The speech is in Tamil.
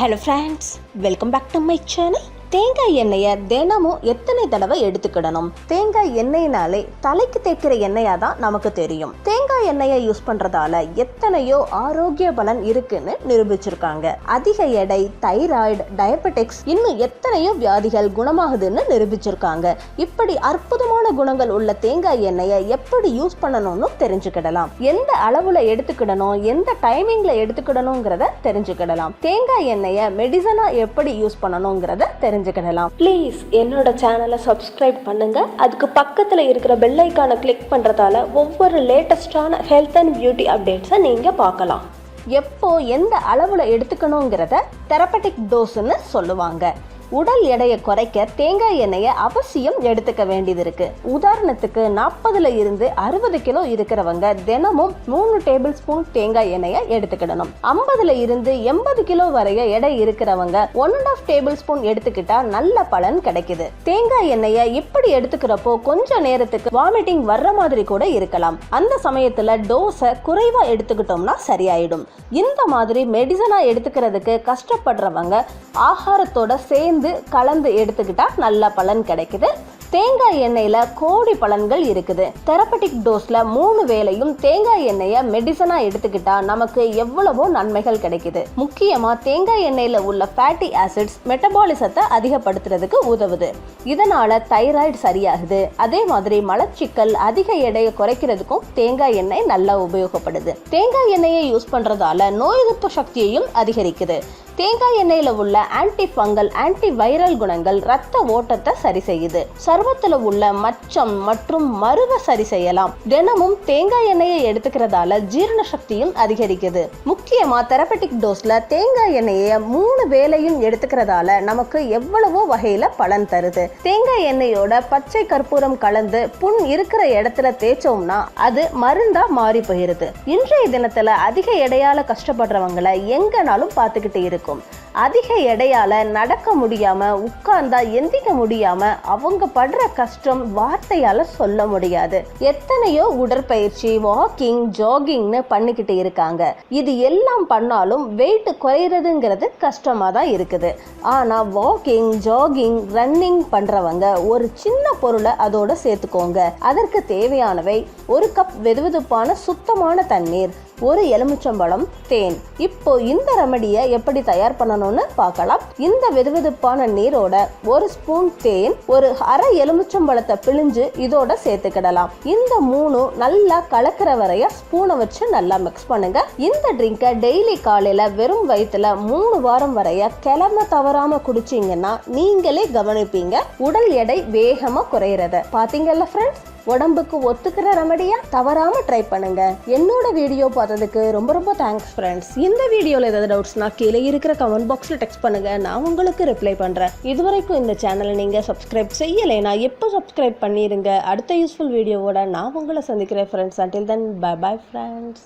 Hello friends, welcome back to my channel. தேங்காய் எண்ணெயை தினமும் எத்தனை தடவை எடுத்துக்கிடணும்? தேங்காய் எண்ணெயினாலே தலைக்கு தேய்க்கிற எண்ணெயா தான் நமக்கு தெரியும். தேங்காய் எண்ணெயை யூஸ் பண்றதால எத்தனையோ ஆரோக்கிய பலன் இருக்குன்னு நிரூபிச்சிருக்காங்க. அதிக எடை, தைராய்டு, டயபெட்டிக்ஸ், இன்னும் எத்தனையோ வியாதிகள் குணமாகுதுன்னு நிரூபிச்சிருக்காங்க. இப்படி அற்புதமான குணங்கள் உள்ள தேங்காய் எண்ணெயை எப்படி யூஸ் பண்ணணும்னு தெரிஞ்சுக்கிடலாம். எந்த அளவுல எடுத்துக்கிடணும், எந்த டைமிங்ல எடுத்துக்கிடணுங்கிறத தெரிஞ்சுக்கிடலாம். தேங்காய் எண்ணெயை மெடிசனா எப்படி யூஸ் பண்ணணுங்கிறத தெரிஞ்சுக்கிடலாம். ப்ளீஸ் என்னோட சேனலை சப்ஸ்கிரைப் பண்ணுங்க. அதுக்கு பக்கத்துல இருக்கிற பெல் ஐகானை கிளிக் பண்றதால ஒவ்வொரு லேட்டஸ்டான ஹெல்த் அண்ட் பியூட்டி அப்டேட்ஸை நீங்க பார்க்கலாம். எப்போ எந்த அளவுல எடுத்துக்கணுங்கிறத தெரபட்டிக் டோஸ்ன்னு சொல்லுவாங்க. உடல் எடையை குறைக்க தேங்காய் எண்ணெயை அவசியம் எடுத்துக்க வேண்டியது இருக்கு. உதாரணத்துக்கு 40 இருந்து 60 கிலோ இருக்கிறவங்க தினமும் 3 டேபிள் ஸ்பூன் தேங்காய் எண்ணெயை எடுத்துக்கிடணும். 50 இருந்து 80 கிலோ வரைய எடை இருக்கிறவங்க 1.5 டேபிள் ஸ்பூன் எடுத்துக்கிட்டா நல்ல பலன் கிடைக்குது. தேங்காய் எண்ணெயை இப்படி எடுத்துக்கிறப்போ கொஞ்ச நேரத்துக்கு வாமிட்டிங் வர்ற மாதிரி கூட இருக்கலாம். அந்த சமயத்துல டோஸை குறைவா எடுத்துக்கிட்டோம்னா சரியாயிடும். இந்த மாதிரி மெடிசனா எடுத்துக்கிறதுக்கு கஷ்டப்படுறவங்க ஆகாரத்தோட சேர்ந்து கலந்து எடுத்துக்கிட்டா நல்ல பலன் கிடைக்குது. தேங்காய் எண்ணெயில கோடி பலன்கள் இருக்குது. தெரபட்டிக் டோஸ்ல 3 வேளையும் தேங்காய் எண்ணெயை மெடிசனா எடுத்துக்கிட்டா நமக்கு எவ்வளவோ நன்மைகள் கிடைக்குது. முக்கியமா தேங்காய் எண்ணெயில உள்ள ஃபேட்டி ஆசிட்ஸ் மெட்டபாலிசத்தை அதிகப்படுத்துறதுக்கு உதவுது. இதனால தைராய்டு சரியாகுது. அதே மாதிரி மலச்சிக்கல், அதிக எடையை குறைக்கிறதுக்கும் தேங்காய் எண்ணெய் நல்லா உபயோகப்படுது. தேங்காய் எண்ணெயை யூஸ் பண்றதால நோய் எதிர்ப்பு சக்தியையும் அதிகரிக்குது. தேங்காய் எண்ணெயில உள்ள ஆன்டி ஃபங்கல், ஆன்டி வைரல் குணங்கள் ரத்த ஓட்டத்தை சரி செய்யுது. சர்வத்துல உள்ள மச்சம் மற்றும் மருவை சரி செய்யலாம். தினமும் தேங்காய் எண்ணெயை எடுத்துக்கிறதால ஜீரண சக்தியும் அதிகரிக்குது. முக்கியமா தெரபட்டிக் டோஸ்ல தேங்காய் எண்ணெயை 3 வேளையும் எடுத்துக்கிறதால நமக்கு எவ்வளவோ வகையில பலன் தருது. தேங்காய் எண்ணெயோட பச்சை கற்பூரம் கலந்து புண் இருக்கிற இடத்துல தேய்ச்சோம்னா அது மருந்தா மாறி போயிருது. இன்றைய தினத்துல அதிக எடையால கஷ்டப்படுறவங்களை எங்கனாலும் பார்த்துக்கிட்டு இருக்கு. அதிக எடையால நடக்க முடியாம, உட்கார்ந்தா எந்திக்க முடியாம அவங்க படுற கஷ்டம் வார்த்தையால சொல்ல முடியாது. எத்தனையோ உடற்பயிற்சி, வாக்கிங், ஜாகிங்னு பண்ணிக்கிட்டு இருக்காங்க. இது எல்லாம் பண்ணாலும் வெயிட் குறையிறதுங்கிறது கஷ்டமா தான் இருக்குது. ஆனா வாக்கிங், ஜாகிங், ரன்னிங் பண்றவங்க ஒரு சின்ன பொருளை அதோட சேர்த்துக்கோங்க. அதற்கு தேவையானவை 1 கப் வெதுவெதுப்பான சுத்தமான தண்ணீர், 1 எலுமிச்சம்பழம், தேன். இப்போ இந்த ரெமடியை எப்படி தயார் பண்ணணும்னு பார்க்கலாம். இந்த வெதுவெதுப்பான நீரோட 1 ஸ்பூன் தேன், 1/2 எலுமிச்சம்பழத்தை பிழிஞ்சு இதோட சேர்த்துக்கிடலாம். இந்த 3 நல்லா கலக்கிற வரைய ஸ்பூனை வச்சு நல்லா மிக்ஸ் பண்ணுங்க. இந்த ட்ரிங்கை டெய்லி காலையில வெறும் வயிற்றுல 3 வாரம் வரைய கிளம்ப தவறாம குடிச்சீங்கன்னா நீங்களே கவனிப்பீங்க உடல் எடை வேகமா குறையிறத. பாத்தீங்கல்ல ஃப்ரெண்ட்ஸ், உடம்புக்கு ஒத்துக்கிற ரெமடியா தவறாம ட்ரை பண்ணுங்க. என்னோட வீடியோ பார்த்ததுக்கு ரொம்ப ரொம்ப தேங்க்ஸ் ஃப்ரெண்ட்ஸ். இந்த வீடியோல ஏதாவது டவுட்ஸ்னா கீழே இருக்கிற கமெண்ட் பாக்ஸ்ல டெக்ஸ்ட் பண்ணுங்க, நான் உங்களுக்கு ரிப்ளை பண்றேன். இதுவரைக்கும் இந்த சேனலை நீங்க சப்ஸ்கிரைப் செய்யலைனா எப்போ சப்ஸ்கிரைப் பண்ணிருங்க. அடுத்த யூஸ்ஃபுல் வீடியோவோட நான் உங்களை சந்திக்கிறேன் friends. until then bye bye friends.